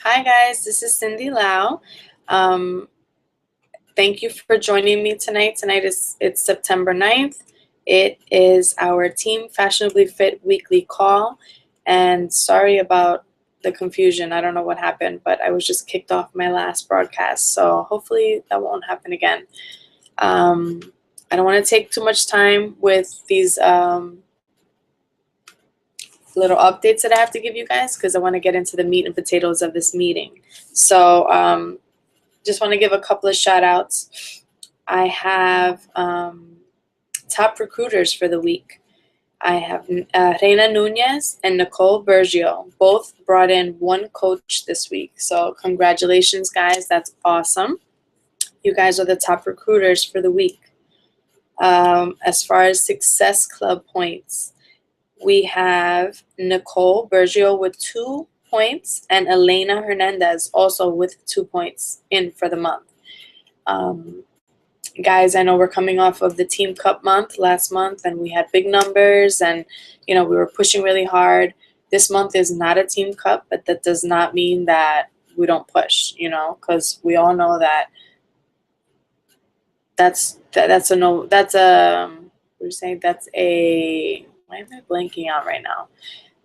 Hi guys, this is Cindy Lau. Um, Thank you for joining me tonight. It's September 9th. It is our Team Fashionably Fit weekly call. And sorry about the confusion. I don't know what happened, but I was just kicked off my last broadcast. So hopefully that won't happen again. I don't want to take too much time with these little updates that I have to give you guys because I want to get into the meat and potatoes of this meeting. So just want to give a couple of shout outs. I have top recruiters for the week. I have Reina Nunez and Nicole Bergio. Both brought in one coach this week. So congratulations, guys. That's awesome. You guys are the top recruiters for the week. As far as Success Club points, we have Nicole Bergio with 2 points and Elena Hernandez also with 2 points in for the month. Guys, I know we're coming off of the Team Cup month last month, and we had big numbers, and we were pushing really hard. This month is not a Team Cup, but that does not mean that we don't push, because we all know that that's a no. That's a what are you saying? That's a why am I blanking out right now?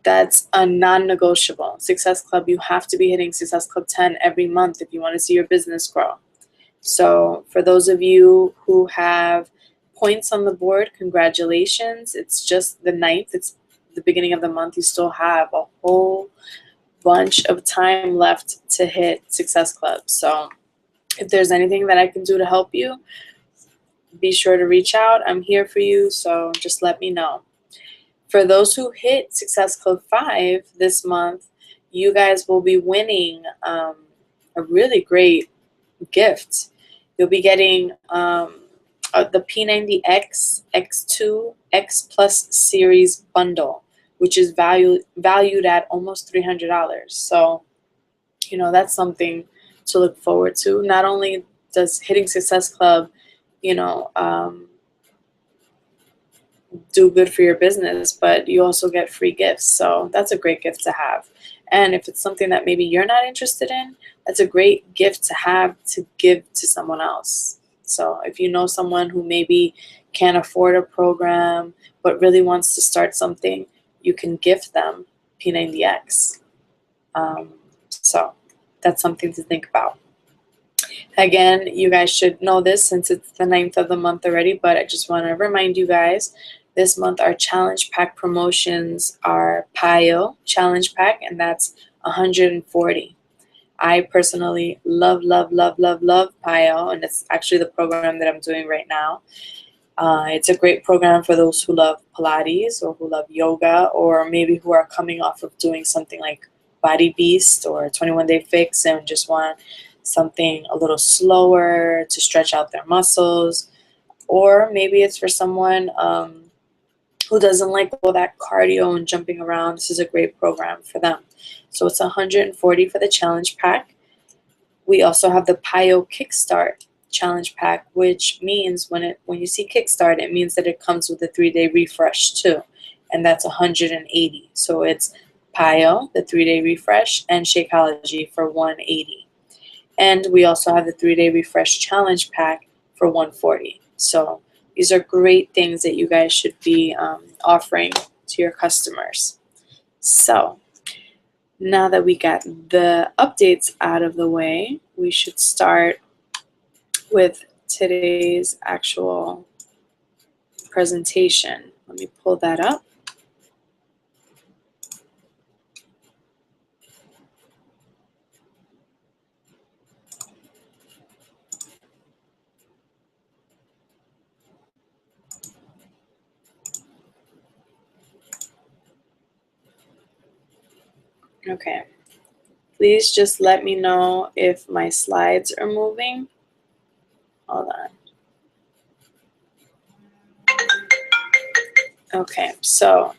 That's a non-negotiable. Success Club, you have to be hitting Success Club 10 every month if you want to see your business grow. So for those of you who have points on the board, congratulations. It's just the 9th. It's the beginning of the month. You still have a whole bunch of time left to hit Success Club. So if there's anything that I can do to help you, be sure to reach out. I'm here for you, so just let me know. For those who hit Success Club 5 this month, you guys will be winning a really great gift. You'll be getting the P90X X2 X Plus series bundle, which is valued at almost $300. So, that's something to look forward to. Not only does hitting Success Club, do good for your business, but you also get free gifts. So that's a great gift to have. And if it's something that maybe you're not interested in, that's a great gift to have to give to someone else. So if you know someone who maybe can't afford a program but really wants to start something, you can gift them P90X. So that's something to think about. Again, you guys should know this since it's the 9th of the month already, but I just want to remind you guys, this month our challenge pack promotions are Payo challenge pack, and that's 140. I personally love Payo, and it's actually the program that I'm doing right now. It's a great program for those who love Pilates or who love yoga, or maybe who are coming off of doing something like Body Beast or 21 Day Fix and just want something a little slower to stretch out their muscles. Or maybe it's for someone who doesn't like all that cardio and jumping around. This is a great program for them. So it's 140 for the challenge pack. We also have the Payo Kickstart challenge pack, which means when you see Kickstart, it means that it comes with a 3-day refresh too, and that's 180. So it's Payo, the 3-day refresh, and Shakeology for 180. And we also have the 3-day refresh challenge pack for 140. So these are great things that you guys should be offering to your customers. So now that we got the updates out of the way, we should start with today's actual presentation. Let me pull that up. Okay. Please just let me know if my slides are moving. Hold on. Okay, so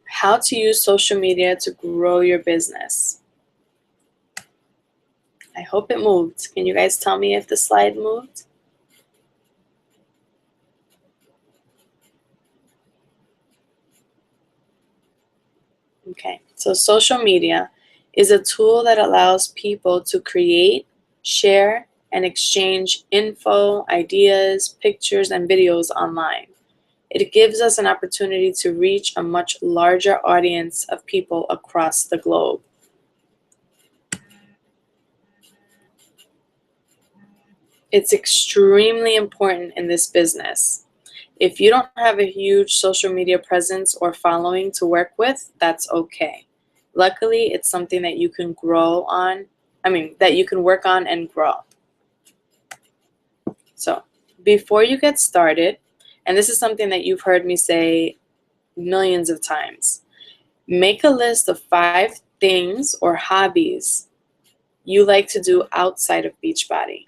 how to use social media to grow your business. I hope it moved. Can you guys tell me if the slide moved? Okay, so social media is a tool that allows people to create, share, and exchange info, ideas, pictures, and videos online. It gives us an opportunity to reach a much larger audience of people across the globe. It's extremely important in this business. If you don't have a huge social media presence or following to work with, that's okay. Luckily, it's something that you can grow on, that you can work on and grow. So, before you get started, and this is something that you've heard me say millions of times, make a list of 5 things or hobbies you like to do outside of Beachbody.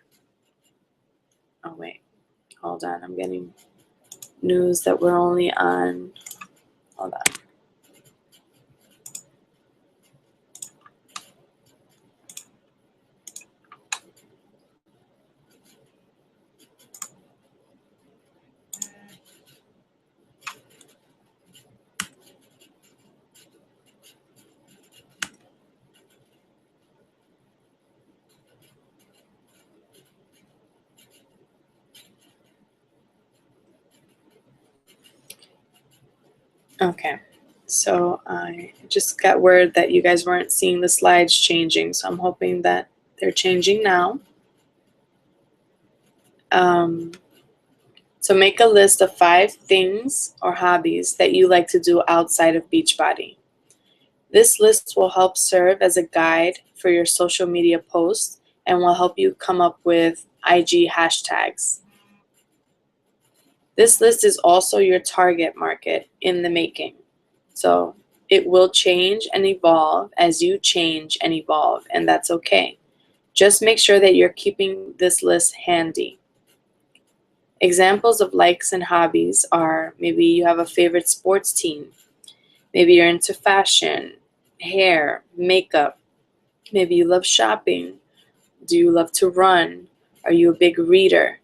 Oh, wait, hold on, I'm getting news that we're only on, hold on. Okay, so I just got word that you guys weren't seeing the slides changing, so I'm hoping that they're changing now. So make a list of 5 things or hobbies that you like to do outside of Beachbody. This list will help serve as a guide for your social media posts and will help you come up with IG hashtags. This list is also your target market in the making. So it will change and evolve as you change and evolve, and that's okay. Just make sure that you're keeping this list handy. Examples of likes and hobbies are maybe you have a favorite sports team. Maybe you're into fashion, hair, makeup. Maybe you love shopping. Do you love to run? Are you a big reader?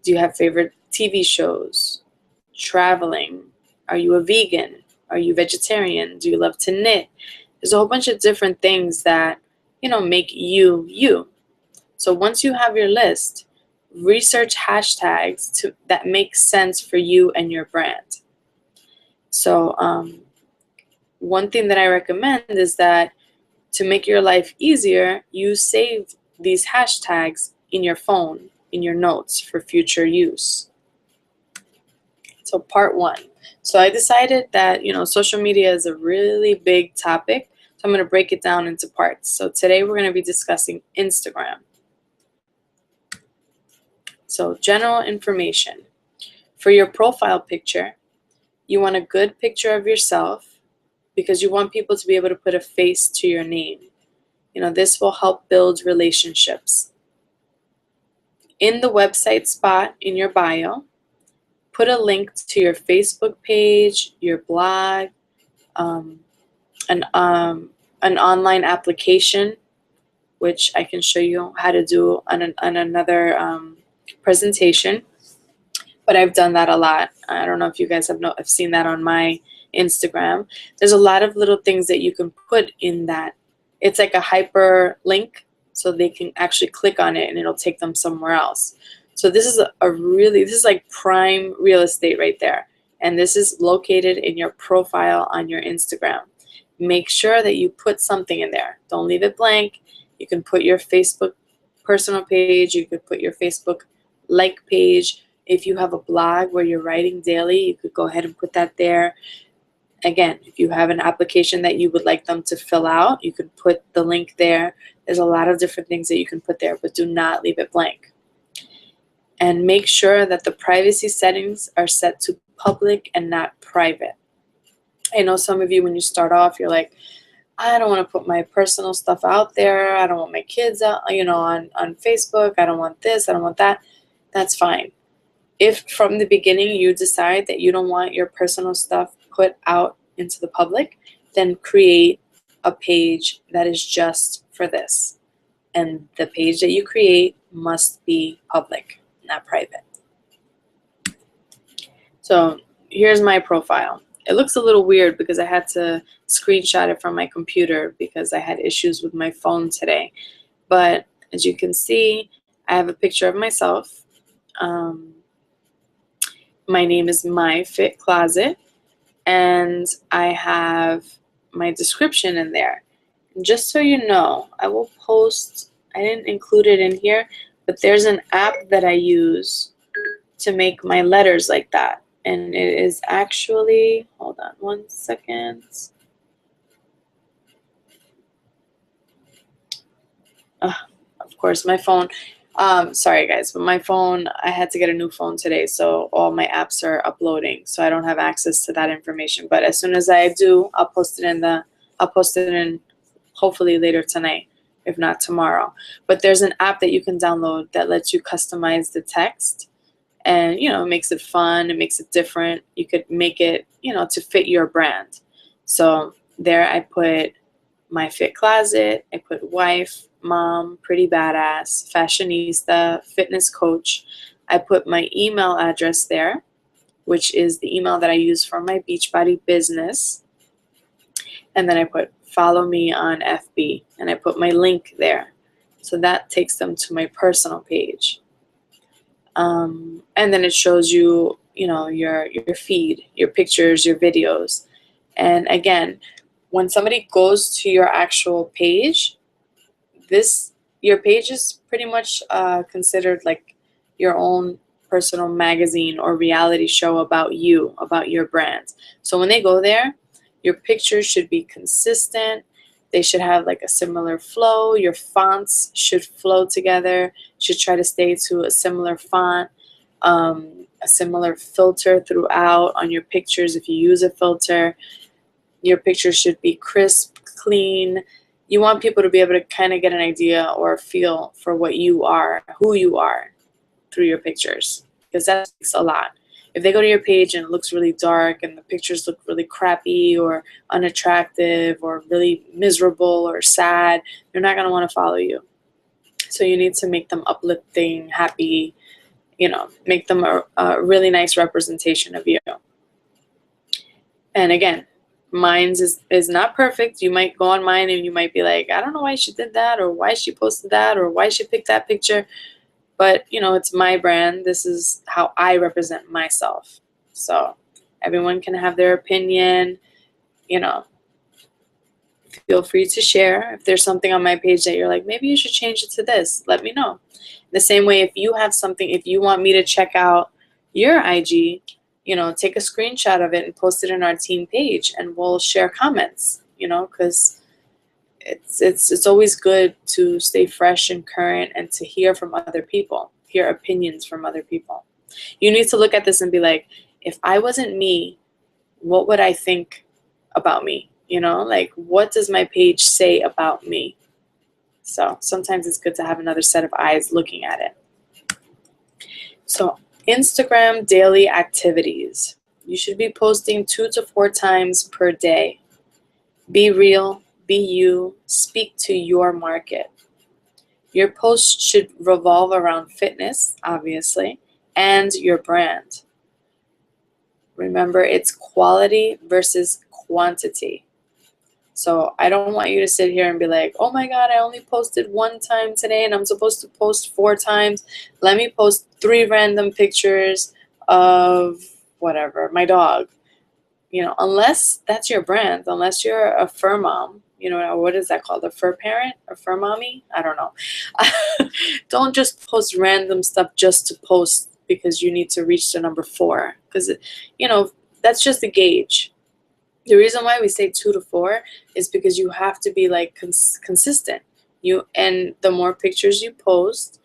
Do you have favorite TV shows? Traveling? Are you a vegan? Are you vegetarian? Do you love to knit? There's a whole bunch of different things that, make you, you. So once you have your list, research hashtags that make sense for you and your brand. So one thing that I recommend is that to make your life easier, you save these hashtags in your phone, in your notes for future use. So part 1. So I decided that, social media is a really big topic. So I'm going to break it down into parts. So today we're going to be discussing Instagram. So general information. For your profile picture, you want a good picture of yourself because you want people to be able to put a face to your name. This will help build relationships. In the website spot in your bio, put a link to your Facebook page, your blog, an online application, which I can show you how to do on another presentation. But I've done that a lot. I don't know if you guys have seen that on my Instagram. There's a lot of little things that you can put in that. It's like a hyperlink, so they can actually click on it and it'll take them somewhere else. So this is this is like prime real estate right there. And this is located in your profile on your Instagram. Make sure that you put something in there. Don't leave it blank. You can put your Facebook personal page. You could put your Facebook like page. If you have a blog where you're writing daily, you could go ahead and put that there. Again, if you have an application that you would like them to fill out, you can put the link there. There's a lot of different things that you can put there, but do not leave it blank. And make sure that the privacy settings are set to public and not private. I know some of you, when you start off, you're like, I don't want to put my personal stuff out there. I don't want my kids out, on Facebook. I don't want this. I don't want that. That's fine. If from the beginning you decide that you don't want your personal stuff put out into the public, then create a page that is just for this. And the page that you create must be public, not private. So here's my profile. It looks a little weird because I had to screenshot it from my computer because I had issues with my phone today. But as you can see, I have a picture of myself. My name is My Fit Closet, and I have my description in there. And just so you know, I will post, I didn't include it in here, but there's an app that I use to make my letters like that. And it is actually, hold on one second. Of course, my phone. Sorry guys, but my phone, I had to get a new phone today, so all my apps are uploading, so I don't have access to that information. But as soon as I do, I'll post it in hopefully later tonight, if not tomorrow. But there's an app that you can download that lets you customize the text, and you know, it makes it fun, it makes it different. You could make it, you know, to fit your brand. So there I put My Fit Closet, I put wife, mom, pretty badass, fashionista, fitness coach. I put my email address there, which is the email that I use for my Beachbody business. And then I put follow me on FB, and I put my link there. So that takes them to my personal page. And then it shows you, you know, your feed, your pictures, your videos. And again, when somebody goes to your actual page, your page is pretty much considered like your own personal magazine or reality show about you, about your brand. So when they go there, your pictures should be consistent. They should have like a similar flow. Your fonts should flow together. Should try to stay to a similar font, a similar filter throughout on your pictures if you use a filter. Your pictures should be crisp, clean. You want people to be able to kind of get an idea or a feel for what you are, who you are through your pictures, because that takes a lot. If they go to your page and it looks really dark and the pictures look really crappy or unattractive or really miserable or sad, they're not going to want to follow you. So you need to make them uplifting, happy, you know, make them a really nice representation of you. And again, mine is not perfect. You might go on mine and you might be like, I don't know why she did that, or why she posted that, or why she picked that picture. But, you know, it's my brand. This is how I represent myself. So everyone can have their opinion. You know, feel free to share. If there's something on my page that you're like, maybe you should change it to this, let me know. The same way, if you have something, if you want me to check out your IG, you know, take a screenshot of it and post it in our team page, and we'll share comments, you know, because it's always good to stay fresh and current and to hear from other people, hear opinions from other people. You need to look at this and be like, if I wasn't me, what would I think about me? You know, like, what does my page say about me? So sometimes it's good to have another set of eyes looking at it. So Instagram daily activities. You should be posting 2 to 4 times per day. Be real, be you, speak to your market. Your posts should revolve around fitness, obviously, and your brand. Remember, it's quality versus quantity. So I don't want you to sit here and be like, oh my God, I only posted 1 time today and I'm supposed to post 4 times. Let me post 3 random pictures of whatever, my dog. You know, unless that's your brand, unless you're a fur mom, you know, what is that called? A fur parent? A fur mommy? I don't know. Don't just post random stuff just to post because you need to reach the number 4. Because, you know, that's just a gauge. The reason why we say 2 to 4 is because you have to be like consistent. And the more pictures you post,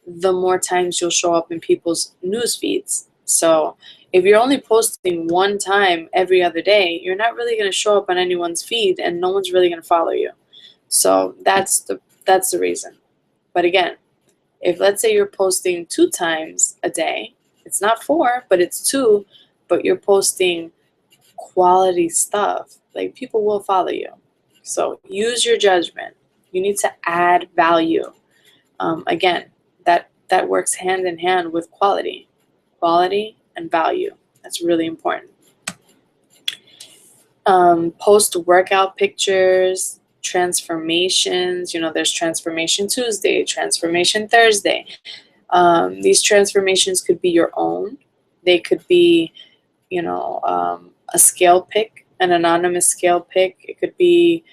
the more times you'll show up in people's news feeds. So if you're only posting 1 time every other day, you're not really going to show up on anyone's feed, and no one's really going to follow you. So that's the reason. But again, if let's say you're posting 2 times a day, it's not 4, but it's 2, but you're posting quality stuff, like, people will follow you. So use your judgment. You need to add value. Again, that works hand in hand with quality and value. That's really important. Post workout pictures, transformations. You know, there's Transformation Tuesday, Transformation Thursday. These transformations could be your own. They could be, you know, a scale pick, an anonymous scale pick. It could be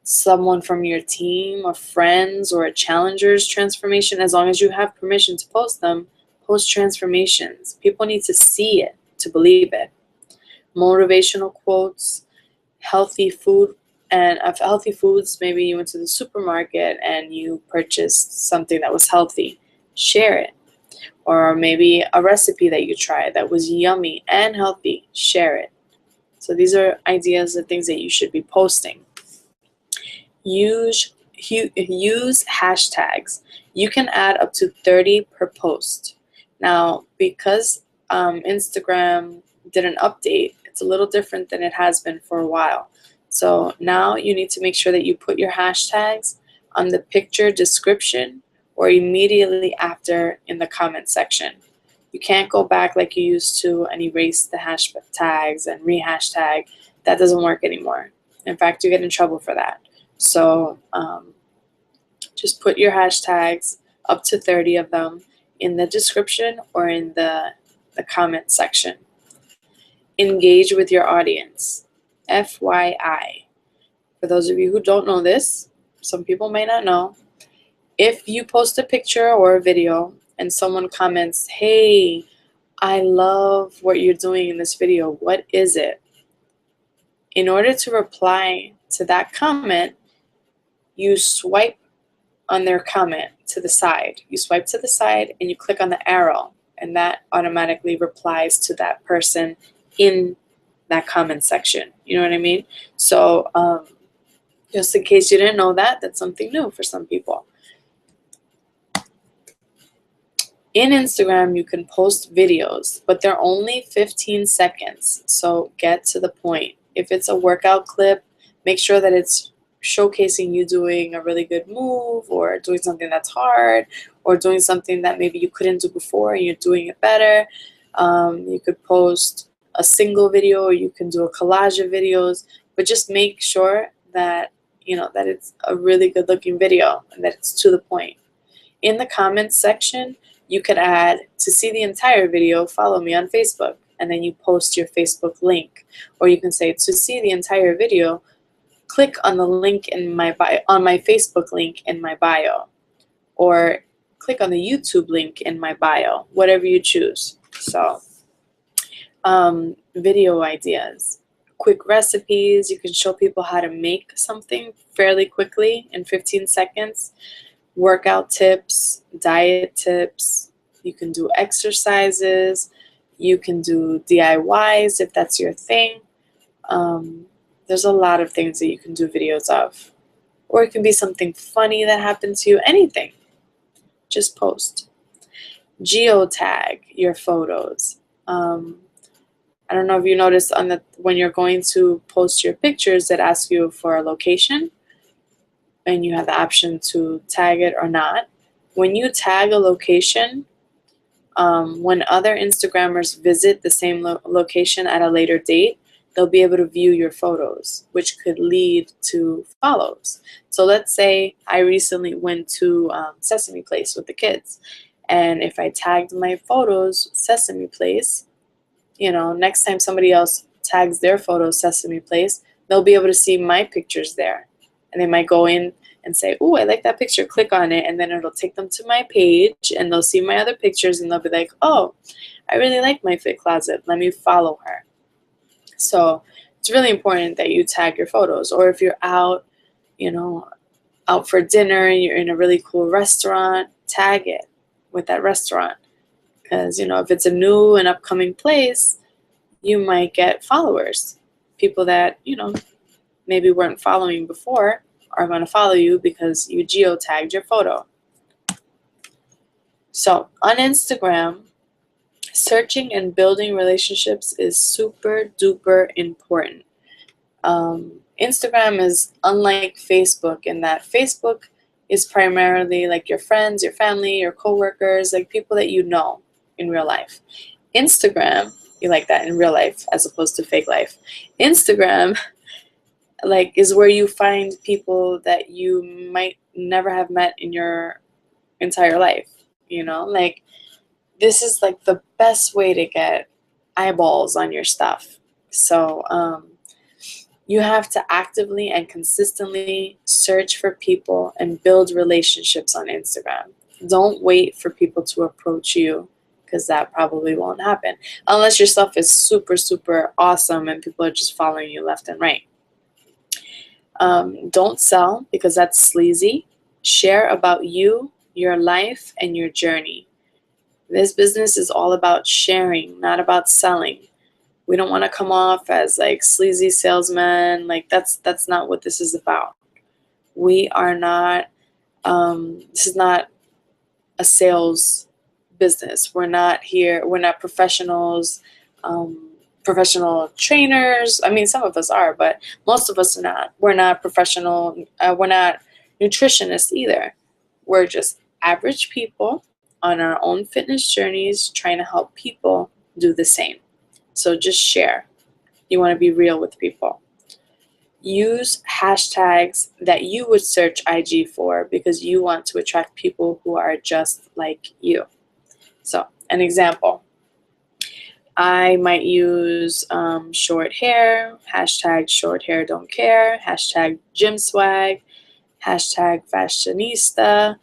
someone from your team or friends or a challenger's transformation. As long as you have permission to post them, post transformations. People need to see it to believe it. Motivational quotes, healthy food, and of healthy foods, maybe you went to the supermarket and you purchased something that was healthy. Share it. Or maybe a recipe that you tried that was yummy and healthy. Share it. So these are ideas of things that you should be posting. Use hashtags. You can add up to 30 per post. Now, because Instagram did an update, it's a little different than it has been for a while. So now you need to make sure that you put your hashtags on the picture description or immediately after in the comment section. You can't go back like you used to and erase the hashtags and re-hashtag. That doesn't work anymore. In fact, you get in trouble for that. So just put your hashtags, up to 30 of them, in the description or in the comment section. Engage with your audience. FYI. For those of you who don't know this, some people may not know, if you post a picture or a video and someone comments, "Hey, I love what you're doing in this video. What is it?" In order to reply to that comment, you swipe on their comment to the side. You swipe to the side and you click on the arrow, and that automatically replies to that person in that comment section. You know what I mean? So just in case you didn't know that, that's something new for some people. In Instagram, you can post videos, but they're only 15 seconds. So get to the point. If it's a workout clip, make sure that it's showcasing you doing a really good move or doing something that's hard or doing something that maybe you couldn't do before and you're doing it better. You could post a single video or you can do a collage of videos, but just make sure that that it's a really good looking video and that it's to the point. In the comments section, you could add, "To see the entire video, follow me on Facebook," and then you post your Facebook link. Or you can say, "To see the entire video, click on the link in my bio, on my Facebook link in my bio," or click on the YouTube link in my bio, whatever you choose. So video ideas, quick recipes. You can show people how to make something fairly quickly in 15 seconds. Workout tips, diet tips. You can do exercises. You can do DIYs if that's your thing. There's a lot of things that you can do videos of. Or it can be something funny that happened to you. Anything. Just post. Geotag your photos. I don't know if you noticed when you're going to post your pictures, it asks you for a location, and you have the option to tag it or not. When you tag a location, when other Instagrammers visit the same location at a later date, they'll be able to view your photos, which could lead to follows. So let's say I recently went to Sesame Place with the kids, and if I tagged my photos Sesame Place, next time somebody else tags their photos Sesame Place, they'll be able to see my pictures there. And they might go in and say, "Oh, I like that picture," click on it, and then it'll take them to my page, and they'll see my other pictures, and they'll be like, "Oh, I really like my fit closet. Let me follow her." So it's really important that you tag your photos. Or if you're out, out for dinner, and you're in a really cool restaurant, tag it with that restaurant. Because, if it's a new and upcoming place, you might get followers. People that, maybe weren't following before are going to follow you because you geotagged your photo. So on Instagram, searching and building relationships is super duper important. Instagram is unlike Facebook in that Facebook is primarily like your friends, your family, your coworkers, like people that you know in real life. Instagram You like that in real life as opposed to fake life. Instagram, like, is where you find people that you might never have met in your entire life. You know, like, this is like the best way to get eyeballs on your stuff. So you have to actively and consistently search for people and build relationships on Instagram. Don't wait for people to approach you, because that probably won't happen unless your stuff is super, super awesome and people are just following you left and right. Don't sell, because that's sleazy. Share about you, your life, and your journey. This business is all about sharing, not about selling. We don't want to come off as like sleazy salesmen. Like, that's not what this is about. We are not, this is not a sales business. We're not professionals, professional trainers. I mean, some of us are, but most of us are not. We're not professional, we're not nutritionists either. We're just average people on our own fitness journeys trying to help people do the same. So just share. You want to be real with people. Use hashtags that you would search IG for, because you want to attract people who are just like you. So, an example, I might use short hair, hashtag short hair don't care, hashtag gym swag, hashtag fashionista,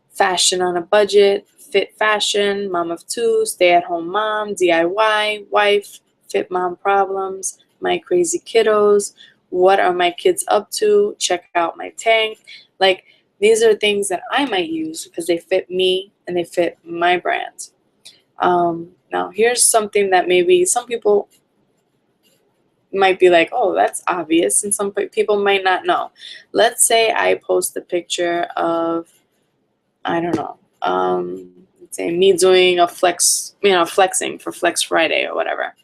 fashion on a budget, fit fashion, mom of two, stay-at-home mom, DIY, wife, fit mom problems, my crazy kiddos, what are my kids up to, check out my tank. Like, these are things that I might use because they fit me and they fit my brand. Now, here's something that maybe some people might be like, oh, that's obvious, and some people might not know. Let's say I post a picture of, I don't know, let's say me doing a flexing for Flex Friday or whatever,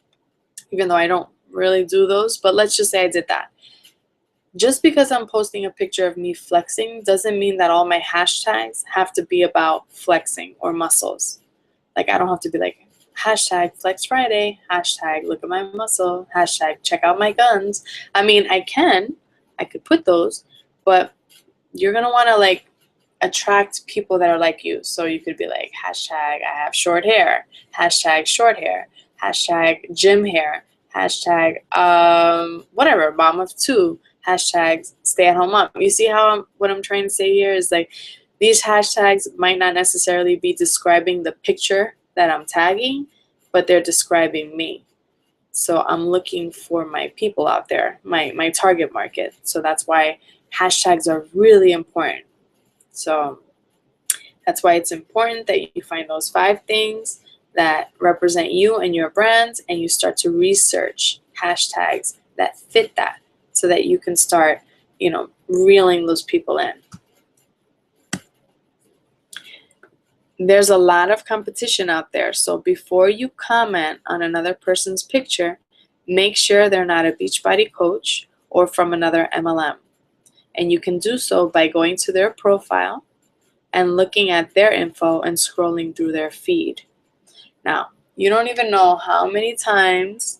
even though I don't really do those, but let's just say I did that. Just because I'm posting a picture of me flexing doesn't mean that all my hashtags have to be about flexing or muscles. Like, I don't have to be like, hashtag Flex Friday, hashtag look at my muscle, hashtag check out my guns. I mean, I could put those, but you're going to want to like attract people that are like you. So you could be like, hashtag I have short hair, hashtag short hair, hashtag gym hair, hashtag whatever, mom of two, hashtag stay at home mom. You see how what I'm trying to say here is like, these hashtags might not necessarily be describing the picture that I'm tagging, but they're describing me. So I'm looking for my people out there, my target market. So that's why hashtags are really important. So that's why it's important that you find those 5 things that represent you and your brand, and you start to research hashtags that fit that, so that you can start, reeling those people in. There's a lot of competition out there, so before you comment on another person's picture, make sure they're not a Beachbody coach or from another MLM. And you can do so by going to their profile and looking at their info and scrolling through their feed. Now, you don't even know how many times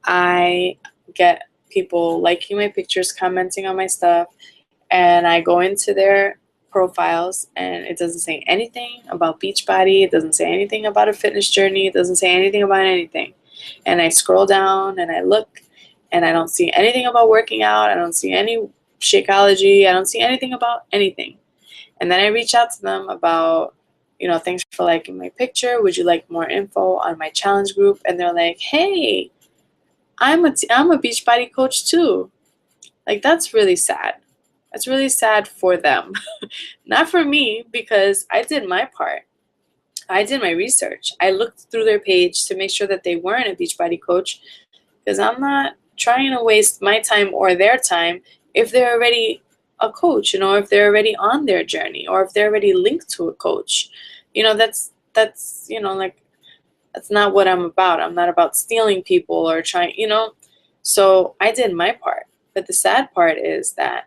I get people liking my pictures, commenting on my stuff, and I go into their profiles and it doesn't say anything about Beachbody, it doesn't say anything about a fitness journey, it doesn't say anything about anything. And I scroll down and I look and I don't see anything about working out, I don't see any Shakeology, I don't see anything about anything. And then I reach out to them about, thanks for liking my picture, would you like more info on my challenge group? And they're like, hey, I'm a Beachbody coach too. Like, that's really sad. That's really sad for them. Not for me, because I did my part. I did my research. I looked through their page to make sure that they weren't a Beachbody coach, because I'm not trying to waste my time or their time if they're already a coach, if they're already on their journey, or if they're already linked to a coach. That's that's not what I'm about. I'm not about stealing people or trying, So I did my part. But the sad part is that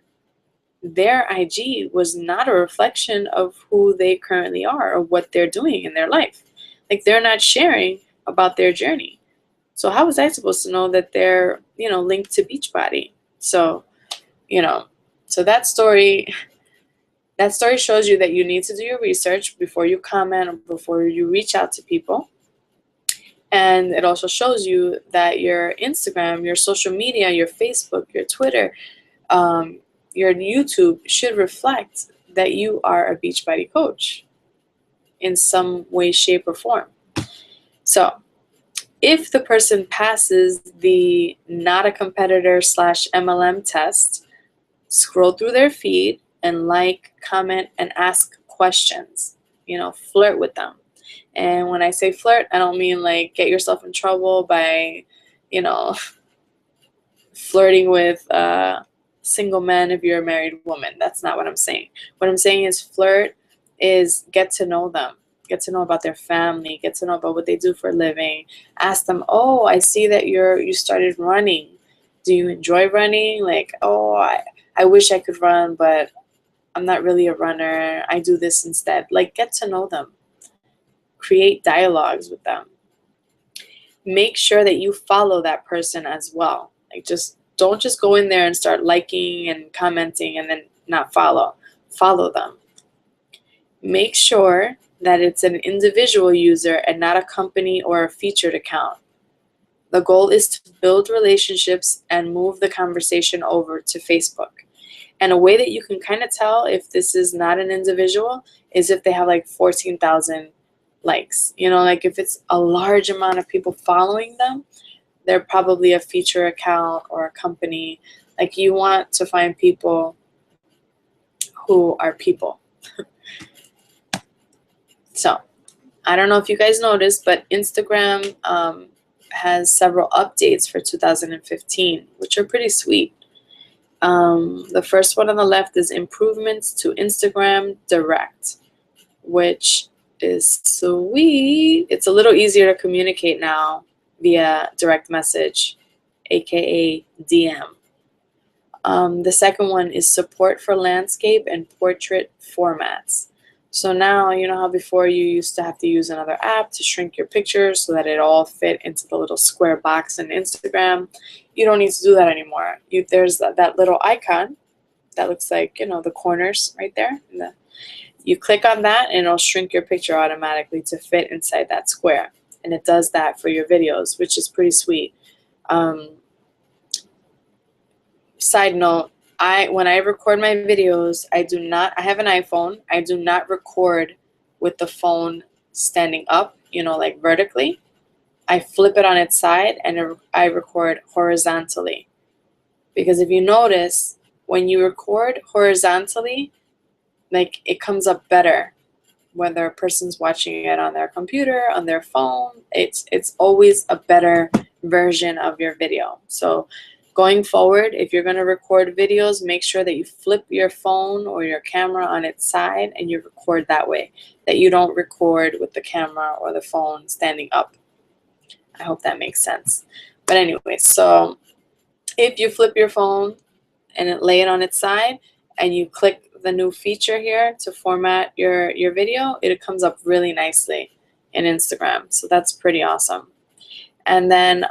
their IG was not a reflection of who they currently are or what they're doing in their life. Like, they're not sharing about their journey. So how was I supposed to know that they're, linked to Beachbody? So, so that story shows you that you need to do your research before you comment or before you reach out to people. And it also shows you that your Instagram, your social media, your Facebook, your Twitter, your YouTube should reflect that you are a Beachbody coach in some way, shape, or form. So if the person passes the not a competitor / MLM test, scroll through their feed and like, comment, and ask questions. Flirt with them. And when I say flirt, I don't mean like get yourself in trouble by, flirting with single men if you're a married woman. That's not what I'm saying. What I'm saying is flirt is get to know them. Get to know about their family. Get to know about what they do for a living. Ask them, oh, I see that you started running. Do you enjoy running? Like, oh, I wish I could run, but I'm not really a runner. I do this instead. Like, get to know them. Create dialogues with them. Make sure that you follow that person as well. Like, don't just go in there and start liking and commenting and then not follow. Follow them. Make sure that it's an individual user and not a company or a featured account. The goal is to build relationships and move the conversation over to Facebook. And a way that you can kind of tell if this is not an individual is if they have like 14,000 likes. Like if it's a large amount of people following them, they're probably a feature account or a company. Like, you want to find people who are people. So I don't know if you guys noticed, but Instagram has several updates for 2015, which are pretty sweet. The first one on the left is improvements to Instagram Direct, which is sweet. It's a little easier to communicate now via direct message, aka DM. The second one is support for landscape and portrait formats. So now, you know how before you used to have to use another app to shrink your pictures so that it all fit into the little square box in Instagram? You don't need to do that anymore. There's that little icon that looks like, the corners right there. You click on that and it'll shrink your picture automatically to fit inside that square. And it does that for your videos, which is pretty sweet. Side note, when I record my videos, I have an iPhone. I do not record with the phone standing up, like vertically. I flip it on its side and I record horizontally. Because if you notice, when you record horizontally, like, it comes up better. Whether a person's watching it on their computer, on their phone, it's always a better version of your video. So going forward, if you're going to record videos, make sure that you flip your phone or your camera on its side and you record that way, that you don't record with the camera or the phone standing up. I hope that makes sense. But anyway, so if you flip your phone and lay it on its side and you click the new feature here to format your video, it comes up really nicely in Instagram. So that's pretty awesome. And then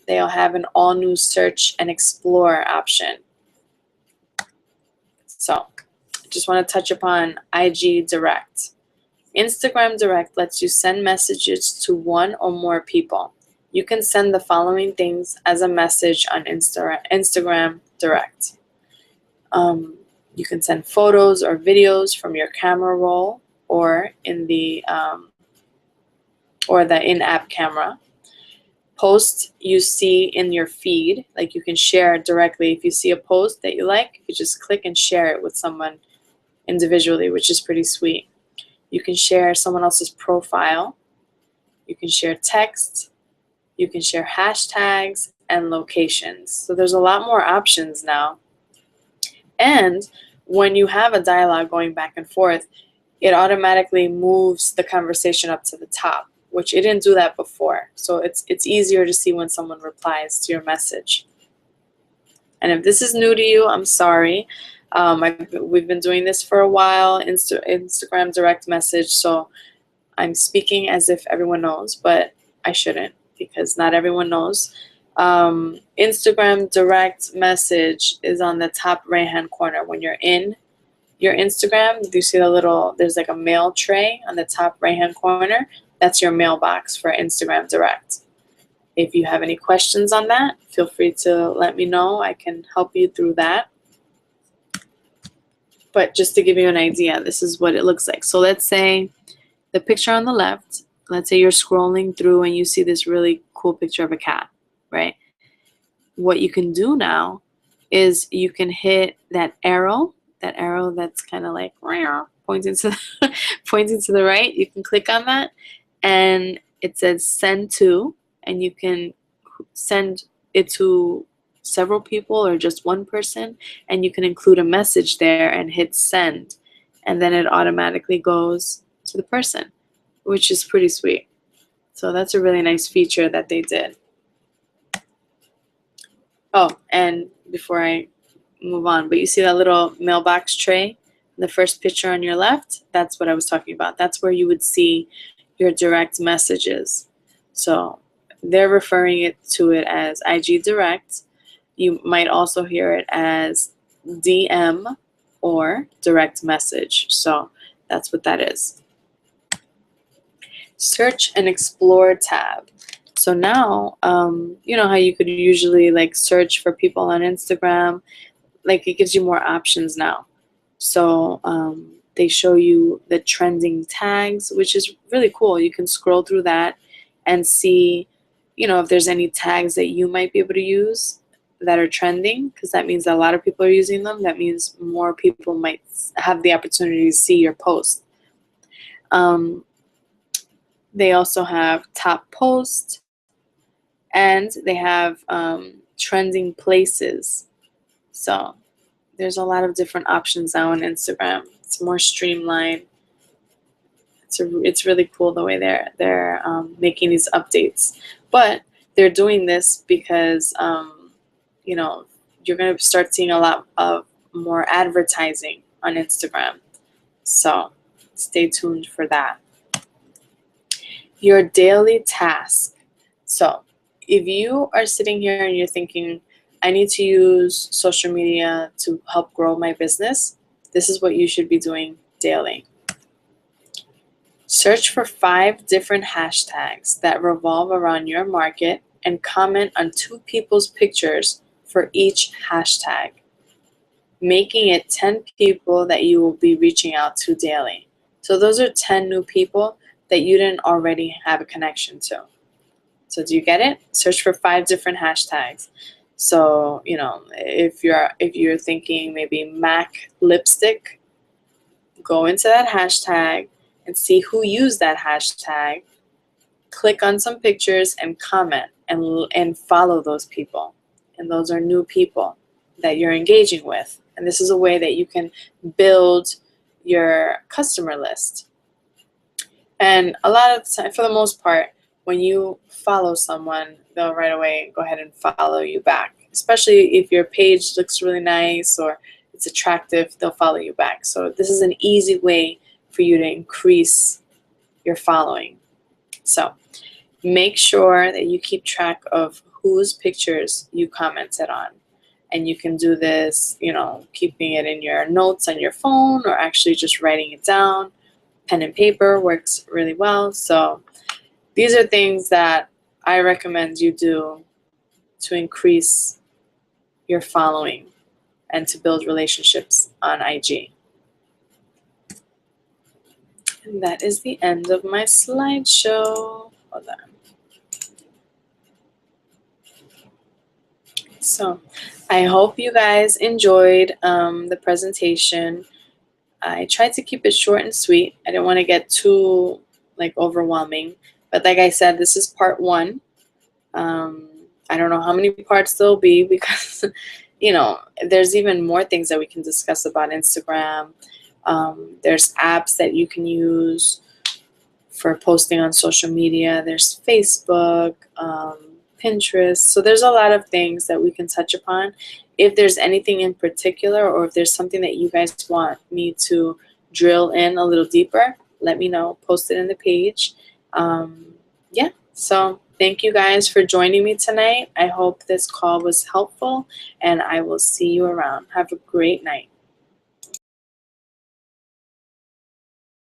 they'll have an all new search and explore option. So I just want to touch upon IG Direct. Instagram Direct lets you send messages to one or more people. You can send the following things as a message on Instagram Direct. You can send photos or videos from your camera roll or the in-app camera. Posts you see in your feed, like you can share directly. If you see a post that you like, you just click and share it with someone individually, which is pretty sweet. You can share someone else's profile. You can share text. You can share hashtags and locations. So there's a lot more options now. And when you have a dialogue going back and forth, it automatically moves the conversation up to the top, which it didn't do that before. So it's easier to see when someone replies to your message. And if this is new to you, I'm sorry. We've been doing this for a while, Instagram direct message, so I'm speaking as if everyone knows, but I shouldn't. because not everyone knows. Instagram direct message is on the top right hand corner. When you're in your Instagram, do you see the little, there's like a mail tray on the top right hand corner? That's your mailbox for Instagram direct. If you have any questions on that, feel free to let me know. I can help you through that. But just to give you an idea, this is what it looks like. So let's say the picture on the left, let's say you're scrolling through and you see this really cool picture of a cat, right? What you can do now is you can hit that arrow that's kind of like pointing to pointing to the right. You can click on that and it says send to, and you can send it to several people or just one person, and you can include a message there and hit send, and then it automatically goes to the person, which is pretty sweet. So that's a really nice feature that they did. Oh, and before I move on, but you see that little mailbox tray, the first picture on your left? That's what I was talking about. That's where you would see your direct messages. So they're referring to it as IG Direct. You might also hear it as DM or direct message. So that's what that is. Search and Explore tab. So now, you know how you could usually like search for people on Instagram, like it gives you more options now. So they show you the trending tags, which is really cool. You can scroll through that and see, you know, if there's any tags that you might be able to use that are trending, because that means that a lot of people are using them. That means more people might have the opportunity to see your post. They also have top post, and they have trending places. So there's a lot of different options now on Instagram. It's more streamlined. It's really cool the way they're making these updates. But they're doing this because you know, you're going to start seeing a lot of more advertising on Instagram. So stay tuned for that. Your daily task. So if you are sitting here and you're thinking, I need to use social media to help grow my business, this is what you should be doing daily. Search for 5 different hashtags that revolve around your market and comment on 2 people's pictures for each hashtag, making it 10 people that you will be reaching out to daily. So those are 10 new people that you didn't already have a connection to. So do you get it? Search for 5 different hashtags. So, you know, if you're thinking maybe MAC lipstick, go into that hashtag and see who used that hashtag. Click on some pictures and comment and follow those people. And those are new people that you're engaging with. And this is a way that you can build your customer list. And a lot of the time, for the most part, when you follow someone, they'll right away go ahead and follow you back. Especially if your page looks really nice or it's attractive, they'll follow you back. So this is an easy way for you to increase your following. So make sure that you keep track of whose pictures you commented on. And you can do this, you know, keeping it in your notes on your phone or actually just writing it down. Pen and paper works really well. So these are things that I recommend you do to increase your following and to build relationships on IG. And that is the end of my slideshow. Hold on. So I hope you guys enjoyed the presentation. I tried to keep it short and sweet. I didn't want to get too like overwhelming. But like I said, this is part 1. I don't know how many parts there'll be because, you know, there's even more things that we can discuss about Instagram. There's apps that you can use for posting on social media. There's Facebook, Pinterest. So there's a lot of things that we can touch upon. If there's anything in particular or if there's something that you guys want me to drill in a little deeper, let me know. Post it in the page. Yeah, so Thank you guys for joining me tonight. I hope this call was helpful, and I will see you around. Have a great night.